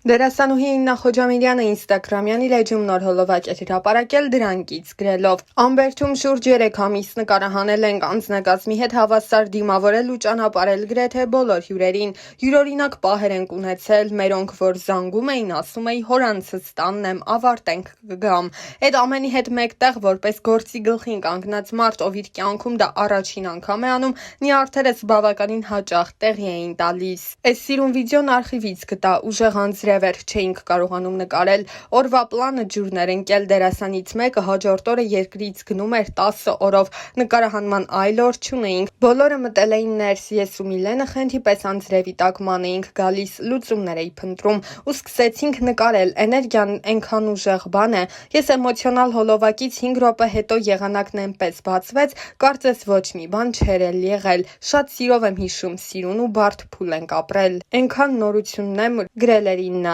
Դերասանուհի Իննա Խոջամիրյանը ինստագրամյան իր էջում նոր հոլովակ էր հրապարակել դրանից գրելով. «Ամբերդում շուրջ 3 ամիս նկարահանել ենք, անձնակազմի հետ հավասար դիմավորել ու ճանապարհել գրեթե բոլոր հյուրերին։ Յուրօրինակ պահեր ենք ունեցել, մերոնք որ զանգում էին, ասում էի հորանցս տանն եմ, ավարտենք կգամ։ Էդ ամենի հետ մեկտեղ որպես գործի գլխին կանգնած մարդ, ով իր կյանքում դա առաջին անգամ է անում, նյարդերս բավականին հաճախ տեղի էին տալիս։ Էս սիրուն վիդեոն արխիվից գտա, ուժեղ անձրև չէինք կարողանում նկարել։ Օրվա պլանը ջուրներ ընկել դերասանից մեկը հաջորդ օրը երկրից գնում էր 10 օրով, նկարահանման այլ օր չունեինք։ Բոլորը մտել էին ներս, ես ու Միլենը խենթի պես անձրևի տակ ման էինք գալիս, լուծումներ էի փնտրում ու սկսեցինք նկարել, էներգիան այնքան ուժեղ բան է։ Ես էմոցիոնալ հոլովակից 5 րոպե հետո եղանակն այնպես բացվեց, կարծես ոչ մի բան չէր էլ եղել։ Շատ սիրով եմ հիշում, սիրուն ու բարդ փուլ ենք ապրել։ Էնքան նորությունն եմ գրել էր Իննան»։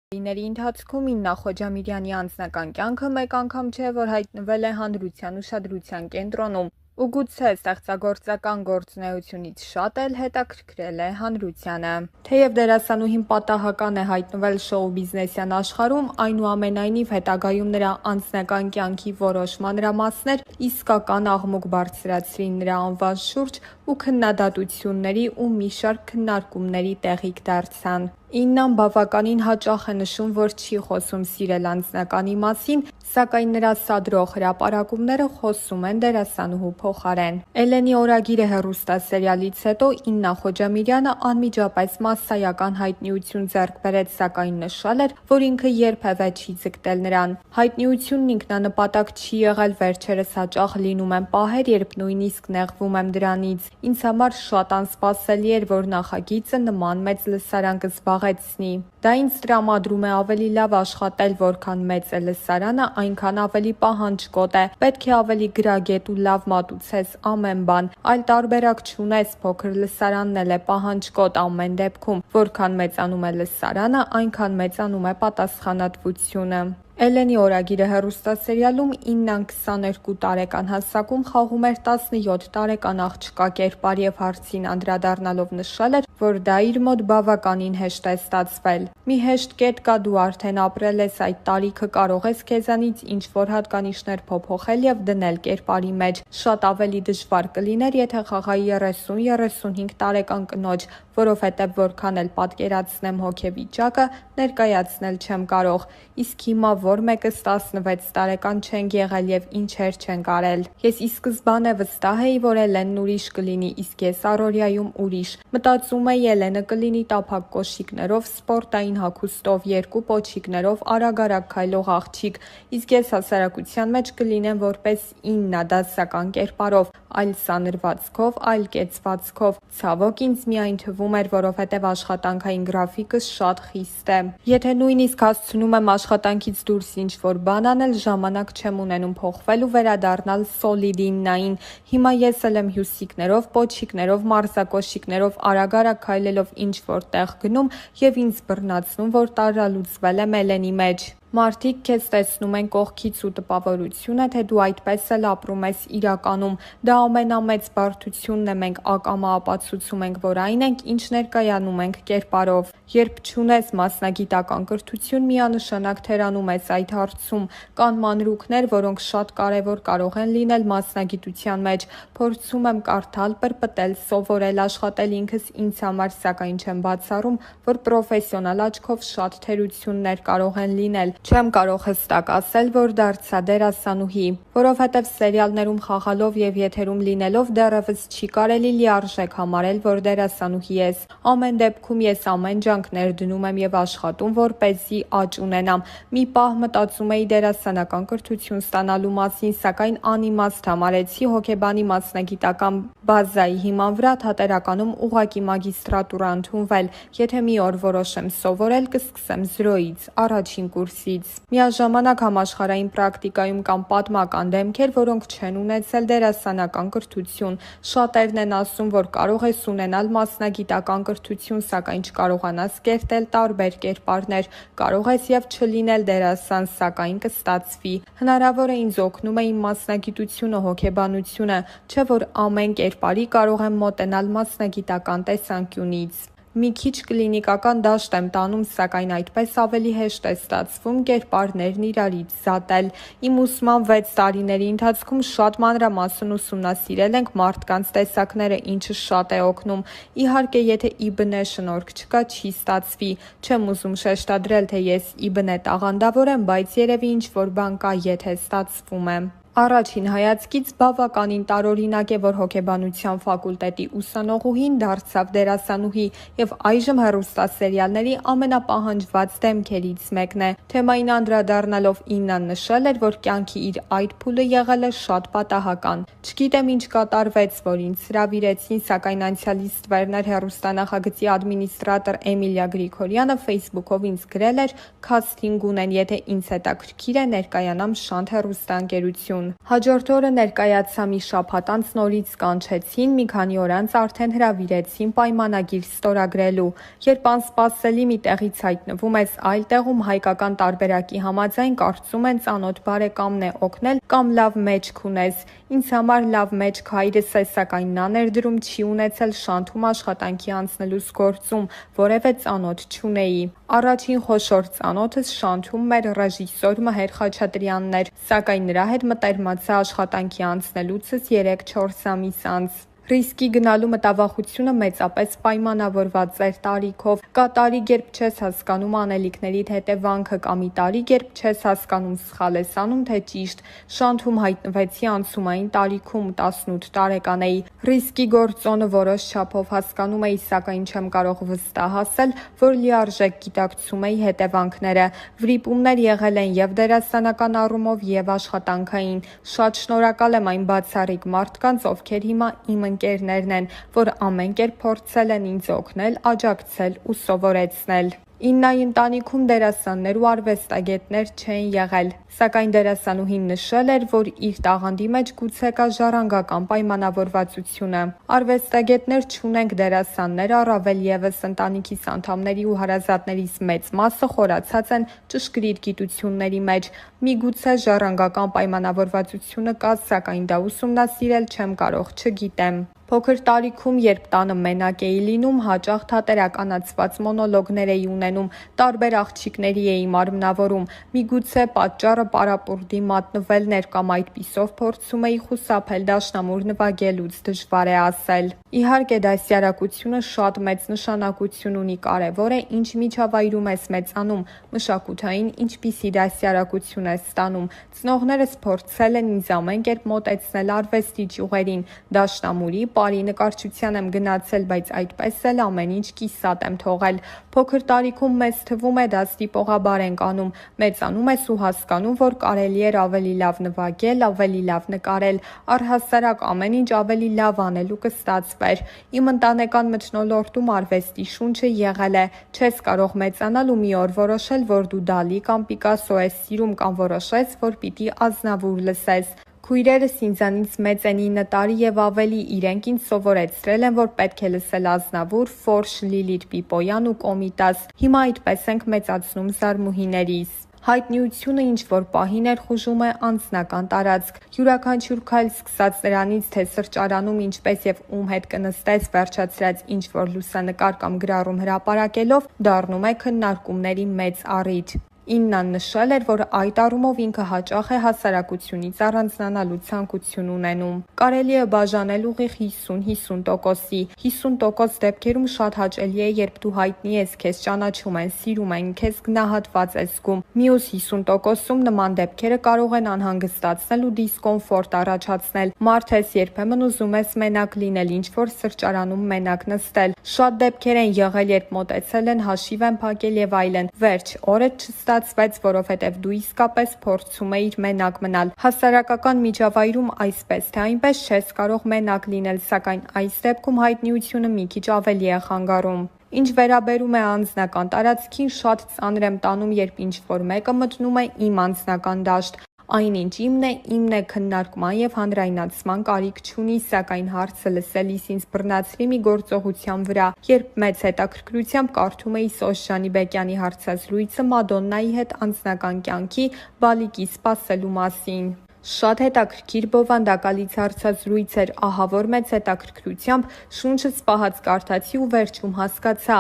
Տարիների ընթացքում Իննա Խոջամիրյանի անձնական կյանքը մեկ անգամ չէ, որ հայտնվել է հանրության ուշադրության կենտրոնում ու գուցե ստեղծագործական գործունեությունից շատ էլ հետաքրքրել է հանրությանը։ Թեև դերասանուհին պատահական է հայտնվել շոու բիզնեսյան աշխարհում, այնուամենայնիվ հետագայում նրա անձնական կյանքի որոշ մանրամասներ իսկական աղմուկ բարձրացրին նրա անվան շուրջ ու քննադատությունների ու մի շարք քննարկումների տեղիք դարձան։ Իննան բավականին հաճախ է նշում, որ չի խոսում սիրել անձնականի մասին, սակայն նրա սադրող հրապարակումները խոսում են դերասանուհու փոխարեն։ Էլենի օրագիրը հեռուստասերիալից հետո Իննա Խոջամիրյանը անմիջապես մասսայական հայտնիություն ձեռք բերեց, սակայն նշել էր, որ ինքը երբևէ չի ձգտել նրան։ Հայտնիությունն ինքնանպատակ չի եղել, վերջերս հաճախ լինում են պահեր, երբ նույնիսկ նեղվում եմ դրանից։ Ինձ համար շատ անսպասելի էր, որ նախագիծը նման մեծ լսարան կզբաղեցնի։ Դա ինձ տրամադրում է ավելի լավ աշխատել, որքան մեծ է լսարանը, այնքան ավելի պահանջկոտ է։ Պետք է ավելի գրագետ ու լավ մատուցես ամեն բան, այլ տարբերակ չունես, փոքր լսարանն էլ է պահանջկոտ ամեն դեպքում։ Որքան մեծանում է լսարանը, այնքան մեծանում է պատասխանատվությունը։ Էլենի օրագիրը հեռուստասերիալում Իննան 22 տարեկան հասակում խաղում էր 17 տարեկան աղջկա կերպար և հարցին անդրադառնալով նշել էր, որ դա իր մոտ բավականին հեշտ է ստացվել։ Մի հեշտ կետ կա, դու արդեն ապրել ես այդ տարիքը, կարող ես քեզանից ինչ-որ հատկանիշներ փոփոխել և դնել կերպարի մեջ։ Շատ ավելի դժվար կլիներ, եթե խաղայի 30-35 տարեկան կնոջ, որովհետև որքան էլ պատկերացնեմ հոգեվիճակը, ներկայացնել չեմ կարող։ Իսկ հիմա որ մեկս 16 տարեկան չենք եղել և ինչեր չենք արել։ Ես ի սկզբանե վստահ էի, որ Էլենն ուրիշ կլինի, իսկ ես առօրյայում ուրիշ։ Մտածում էի Էլենը կլինի տափակ կոշիկներով, սպորտային հագուստով, 2 պոչիկներով, արագ-արագ քայլող աղջիկ, իսկ ես հասարակության մեջ կլինեմ որպես Իննա դասական կերպարով, այլ սանրվածքով, այլ կեցվածքով։ Ցավոք ինձ միայն թվում էր, որովհետև աշխատանքային գրաֆիկս շատ խիստ է։ Եթե նույնիսկ հասցնում եմ աշխատանքից դուրս ինչ-որ բան անել, ժամանակ չեմ ունենում փոխվել ու վերադառնալ սոլիդ Իննային։ Հիմա ես էլ եմ հյուսիկներով, պոչիկներով, մարզակոշիկներով, արագ-արագ քայլելով ինչ-որ տեղ գնում և ինձ բռնացնում, որ տարրալուծվել եմ Էլենի մեջ։ Մարդիկ քեզ տեսնում են կողքից ու տպավորություն է, թե դու այդպես էլ ապրում ես իրականում։ Դա ամենամեծ բարդությունն է, մենք ակամա ապացուցում ենք, որ այն ենք, ինչ ներկայանում ենք կերպարով։ Երբ չունես մասնագիտական կրթություն, միանշանակ թերանում ես այդ հարցում։ Կան մանրուքներ, որոնք շատ կարևոր կարող են լինել մասնագիտության մեջ։ Փորձում եմ կարդալ, պրպտել, սովորել, աշխատել ինքս ինձ համար, սակայն չեմ բացառում, որ պրոֆեսիոնալ աչքով շատ թերություններ կարող են լինել։ Չեմ կարող հստակ ասել, որ դարձա դերասանուհի, որովհետև սերիալներում խաղալով և եթերում լինելով դեռևս չի կարելի լիարժեք համարել, որ դերասանուհի ես։ Ամեն դեպքում ես ամեն ջանք ներդնում եմ և աշխատում, որպեսզի աճ ունենամ։ Մի պահ մտածում էի դերասանական կրթություն ստանալու մասին, սակայն անիմաստ համարեցի հոգեբանի մասնագիտական բազայի հիման վրա թատերականում ուղղակի մագիստրատուրա ընդունվել։ Եթե մի օր որոշեմ սովորել, կսկսեմ 0-ից, առաջին կուրսից։ Միաժամանակ համաշխարհային պրակտիկայում կան պատմական դեմքեր, որոնք չեն ունեցել դերասանական կրթություն։ Շատերն են ասում, որ կարող ես ունենալ մասնագիտական կրթություն, սակայն չկարողանաս կերտել տարբեր կերպարներ։ Կարող ես և չլինել դերասան, սակայն կստացվի։ Հնարավոր է ինձ օգնում է իմ մասնագիտությունը, հոգեբանությունը, չէ՞ որ ամեն կերպարի կարող եմ մոտենալ մասնագիտական տեսանկյունից։ Մի քիչ կլինիկական դաշտ եմ տանում, սակայն այդպես ավելի հեշտ է ստացվում կերպարներն իրարից զատել։ Իմ ուսման 6 տարիների ընթացքում շատ մանրամասն ուսումնասիրել ենք մարդկանց տեսակները, ինչը շատ է օգնում։ Իհարկե, եթե ԻԲՆ շնորհք չկա, չի ստացվի։ Չեմ ուզում շեշտադրել, թե ես ԻԲՆ տաղանդավոր եմ, բայց երևի ինչ-որ բան կա, եթե ստացվում է։ Առաջին հայացքից բավականին տարօրինակ է, որ հոգեբանության ֆակուլտետի ուսանողուհին դարձավ դերասանուհի և այժմ հեռուստասերիալների ամենապահանջված դեմքերից մեկն է։ Թեմային անդրադառնալով Իննան նշել էր, որ կյանքի իր այդ փուլը եղել է շատ պատահական։ Չգիտեմ ինչ կատարվեց, որ ինձ հրավիրեցին, սակայն անցյալի ստվերներ հեռուստանախագծի ադմինիստրատոր Էմիլիա Գրիգորյանը Facebook-ով ինձ գրել էր «Քասթինգ ունեն, եթե ինձ հետաքրքիր է, ներկայանամ Շանթ հեռուստաընկերություն»։ Հաջորդ օրը ներկայացա, մի շաբաթ անց նորից կանչեցին, մի քանի օր անց արդեն հրավիրեցին պայմանագիր ստորագրելու։ Երբ անսպասելի մի տեղից հայտնվում ես այլ տեղում, հայկական տարբերակի համաձայն կարծում են ծանոթ բարեկամն է օգնել կամ լավ մեջք ունես։ Ինձ համար լավ մեջք հայրս է, սակայն նա ներդրում չի ունեցել Շանթում աշխատանքի անցնելուս գործում, որևէ ծանոթ չունեի։ Առաջին խոշոր ծանոթս Շանթում մեր ռեժիսոր Մհեր Խաչատրյանն էր, սակայն նրա հետ մտերմացա աշխատանքի անցնելուցս 3-4 ամիս անց։ Ռիսկի գնալու մտավախությունը մեծապես պայմանավորված էր տարիքով։ Կա տարիք, երբ չես հասկանում անելիքներիդ հետևանքը, կամ մի տարիք, երբ չես հասկանում սխալ ես անում, թե ճիշտ։ Շանթում հայտնվեցի անցումային տարիքում, 18 տարեկան էի։ Ռիսկի գործոնը որոշ չափով հասկանում էի, սակայն չեմ կարող վստահ ասել, որ լիարժեք գիտակցում էի հետևանքները։ Վրիպումներ եղել են և դերասանական առումով, և աշխատանքային։ Շատ շնորհակալ եմ այն բացառիկ մարդկանց, ովքեր հիմա իմ ընկերներն են, որ ամեն կերպ փորձել են ինձ օգնել, աջակցել ու սովորեցնել։ Իննայի ընտանիքում դերասաններ ու արվեստագետներ չեն եղել, սակայն դերասանուհին նշել էր, որ իր տաղանդի մեջ գուցե կա ժառանգական պայմանավորվածությունը։ Արվեստագետներ չունենք, դերասաններ առավել ևս, ընտանիքիս անդամների ու հարազատներիս մեծ մասը խորացած են ճշգրիտ գիտությունների մեջ։ Միգուցե ժառանգական պայմանավորվածությունը կա, սակայն դա ուսումնասիրել չեմ կարող, չգիտեմ։ Փոքր տարիքում, երբ տանը մենակ էի լինում, հաճախ թատերականացված մոնոլոգներ էի ունենում, տարբեր աղջիկների էի մարմնավորում։ Միգուցե պատճառը պարապուրդի մատնվելն էր, կամ այդպիսով փորձում էի խուսափել դաշնամուր նվագելուց, դժվար է ասել։ Իհարկե, դաստիարակությունը շատ մեծ նշանակություն ունի, կարևոր է ինչ միջավայրում ես մեծանում, մշակութային ինչպիսի դաստիարակություն ես ստանում։ Ծնողներս փորձել են ինձ ամեն կերպ մոտեցնել արվեստի ճյուղերին, դաշնամուրի, պարի նկարչության եմ գնացել, բայց այդպես էլ ամեն ինչ կիսատ եմ թողել։ Փոքր տարիքում մեզ թվում է դա ստիպողաբար ենք անում, մեծանում ես ու հասկանում, որ կարելի էր ավելի լավ նվագել, ավելի լավ նկարել, առհասարակ ամեն ինչ ավելի լավ անելու կստացվեր։ Իմ ընտանեկան մթնոլորտում արվեստի շունչը եղել է, չես կարող մեծանալ ու մի օր որոշել, որ դու Դալի կամ Պիկասո ես սիրում, կամ որոշես, որ պիտի Ազնավուր լսես։ Քույրերս ինձանից մեծ են 9 տարի և ավելի, իրենք ինձ սովորեցրել են, որ պետք է լսել Ազնավուր, Ֆորշ, Լիլիթ Պիպոյան ու Կոմիտաս։ Հիմա այդպես ենք մեծացնում զարմուհիներիս։ Հայտնիությունը ինչ-որ պահի ներխուժում է անձնական տարածք։ Յուրաքանչյուր քայլ, սկսած նրանից, թե սրճարանում ինչպես և ում հետ կնստես, վերջացրած ինչ-որ լուսանկար կամ գրառում հրապարակելով, դառնում է քննարկումների մեծ առիթ։ Իննան նշել էր, որ այդ առումով ինքը հաճախ է հասարակությունից առանձնանալու ցանկություն ունենում։ Կարելի է բաժանել ուղիղ 50-50%-ի։ 50% դեպքերում շատ հաճելի է, երբ դու հայտնի ես, քեզ ճանաչում են, սիրում են, քեզ գնահատված ես զգում։ Մյուս 50%-ում նման դեպքերը կարող են անհանգստացնել ու դիսկոմֆորտ առաջացնել։ Մարդ ես, երբեմն ուզում ես մենակ լինել, ինչ-որ սրճարանում մենակ նստել։ Շատ դեպքեր են եղել, երբ մոտեցել են, հաշիվ են փակել և այլն։ Վերջ, օրդ չստացվեց, որովհետև դու իսկապես փորձում էիր մենակ մնալ։ Հասարակական միջավայրում այսպես թե այնպես չես կարող մենակ լինել, սակայն այս դեպքում հայտնիությունը մի քիչ ավելի է խանգարում։ Ինչ վերաբերում է անձնական տարածքին, շատ ծանր եմ տանում, երբ ինչ-որ մեկը մտնում է իմ անձնական դաշտ։ Այնինչ իմն է, քննարկման և հանրայնացման կարիք չունի, սակայն հարցը լսելիս ինձ բռնացրի մի գործողության վրա, երբ մեծ հետաքրքրությամբ կարդում էի Սոշ Ջանիբեկյանի հարցազրույցը Մադոննայի հետ անձնական կյանքի բալիկի սպասելու մասին։ Շատ հետաքրքիր բովանդակալից հարցազրույց էր, ահավոր մեծ հետաքրքրությամբ շունչս պահած կարդացի ու վերջում հասկացա,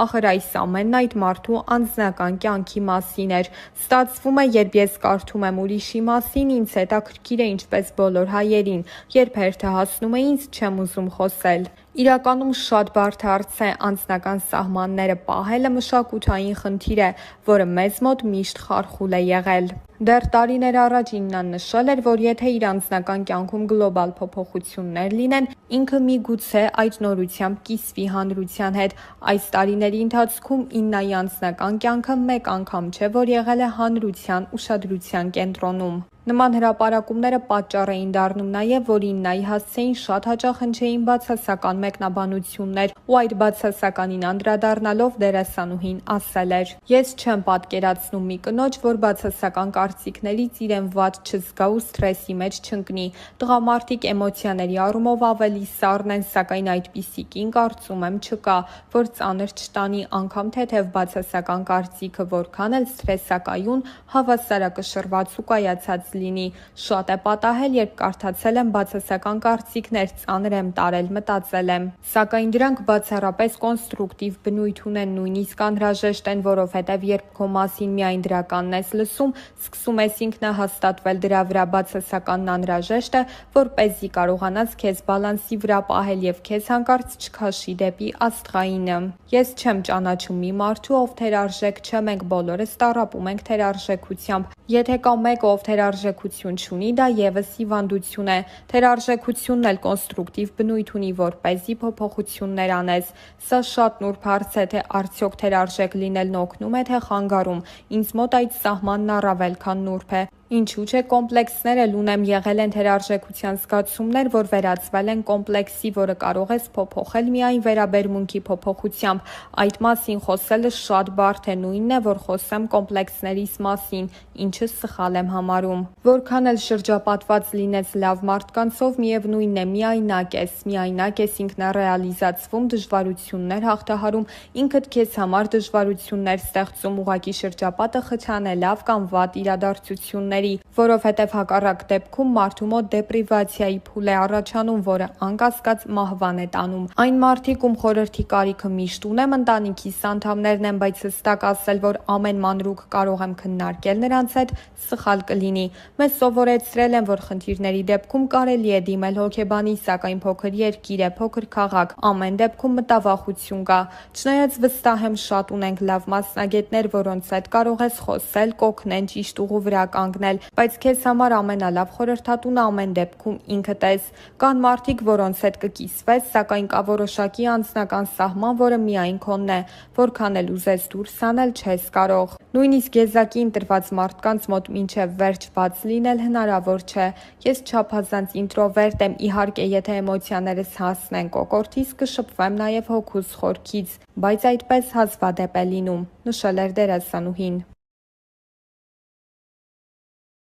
ախր այս ամենն այդ մարդու անձնական կյանքի մասին էր։ Ստացվում է, երբ ես կարդում եմ ուրիշի մասին, ինձ հետաքրքիր է ինչպես բոլոր հայերին, երբ հերթը հասնում է ինձ, չեմ ուզում խոսել։ Իրականում շատ բարդ հարց է, անձնական սահմանները պահելը մշակութային խնդիր է, որը մեզ մոտ միշտ խարխուլ է եղել։ Դեռ տարիներ առաջ Իննան նշել էր, որ եթե իր անձնական կյանքում գլոբալ փոփոխություններ լինեն, ինքը միգուցե այդ նորությամբ կիսվի հանրության հետ։ Այս տարիների ընթացքում Իննայի անձնական կյանքը մեկ անգամ չէ, որ եղել է հանրության ուշադրության կենտրոնում։ Նման հրապարակումները պատճառ էին դառնում նաև, որ Իննայի հասցեին շատ հաճախ հնչեին բացասական մեկնաբանություններ, ու այդ բացասականին անդրադառնալով դերասանուհին ասել էր. «Ես չեմ պատկերացնում մի կնոջ, որ բացասական կարծիքներից իրեն վատ չզգա ու սթրեսի մեջ չընկնի։ Տղամարդիկ էմոցիաների առումով ավելի սառն են, սակայն այդպիսի կին կարծում եմ չկա, որ ծանր չտանի անգամ թեթև բացասական կարծիքը, որքան էլ սթրեսակայուն, հավասարակշռված ու կայացած լինի։ Շատ է պատահել, երբ կարդացել եմ բացասական կարծիքներ, ծանր եմ տարել, մտածել եմ։ Սակայն դրանք բացառապես կոնստրուկտիվ բնույթ ունեն, նույնիսկ անհրաժեշտ են, որովհետև երբ քո մասին միայն դրականն ես լսում, սկսում ես ինքնահաստատվել դրա վրա, բացասականն անհրաժեշտ է, որպեսզի կարողանաս քեզ բալանսի վրա պահել և քեզ հանկարծ չքաշի դեպի աստղայինը։ Ես չեմ ճանաչում մի մարդու, ով թերարժեք չէ, մենք բոլորս տառապում ենք թերարժեքությամբ։ Եթե կա մեկը, ով թերարժեքություն չունի, դա ևս հիվանդություն է։ Թերարժեքությունն էլ կոնստրուկտիվ բնույթ ունի, որպեսզի փոփոխություններ անես։ Սա շատ նուրբ հարց է, թե արդյոք թերարժեք լինելն օգնում է, թե խանգարում։ Ինձ մոտ այդ սահմանն առավել քան նուրբ է։ Ինչու՞ չէ, կոմպլեքսներ էլ ունեմ, եղել են թերարժեքության զգացումներ, որ վերածվել են կոմպլեքսի, որը կարող ես փոփոխել միայն վերաբերմունքի փոփոխությամբ։ Այդ մասին խոսելը շատ բարդ է, նույնն է, որ խոսեմ կոմպլեքսներիս մասին, ինչը սխալ եմ համարում։ Որքան էլ շրջապատված լինես լավ մարդկանցով, միևնույնն է, միայնակ ես ինքնառեալիզացվում, դժվարություններ հաղթահարում, ինքդ քեզ համար դժվարություններ ստեղծում, ուղղակի շրջապատը խթան է լավ կամ վատ իրադարձությունների, որովհետև հակառակ դեպքում մարդու մոտ դեպրիվացիայի փուլ է առաջանում, որը անկասկած մահվան է տանում։ Այն մարդիկ, ում խորհրդի կարիքը միշտ ունեմ, ընտանիքիս անդամներն են, բայց հստակ ասել, որ ամեն մանրուք կարող եմ քննարկել նրանց հետ, սխալ կլինի։ Մեզ սովորեցրել են, որ խնդիրների դեպքում կարելի է դիմել հոգեբանի, սակայն փոքր երկիր է, փոքր քաղաք, ամեն դեպքում մտավախություն կա։ Չնայած վստահ եմ, շատ ունենք լավ մասնագետներ, որոնց հետ կարող ես խոսել, կօգնեն ճիշտ ուղու վրա կանգնել, բայց քեզ համար ամենալավ խորհրդատունը ամեն դեպքում ինքդ ես։ Կան մարդիկ, որոնց հետ կկիսվես, սակայն կա որոշակի անձնական սահման, որը միայն քոնն է, որքան էլ ուզես դուրս հանել, չես կարող։ Նույնիսկ եզակի ընտրված մարդկանց մոտ մինչև վերջ բաց լինել հնարավոր չէ։ Ես չափազանց ինտրովերտ եմ, իհարկե, եթե էմոցիաներս հասնեն կոկորդիս, կշփվեմ նաև հոգուս խորքից, բայց այդպես հազվադեպ է լինում, նշել էր դերասանուհին։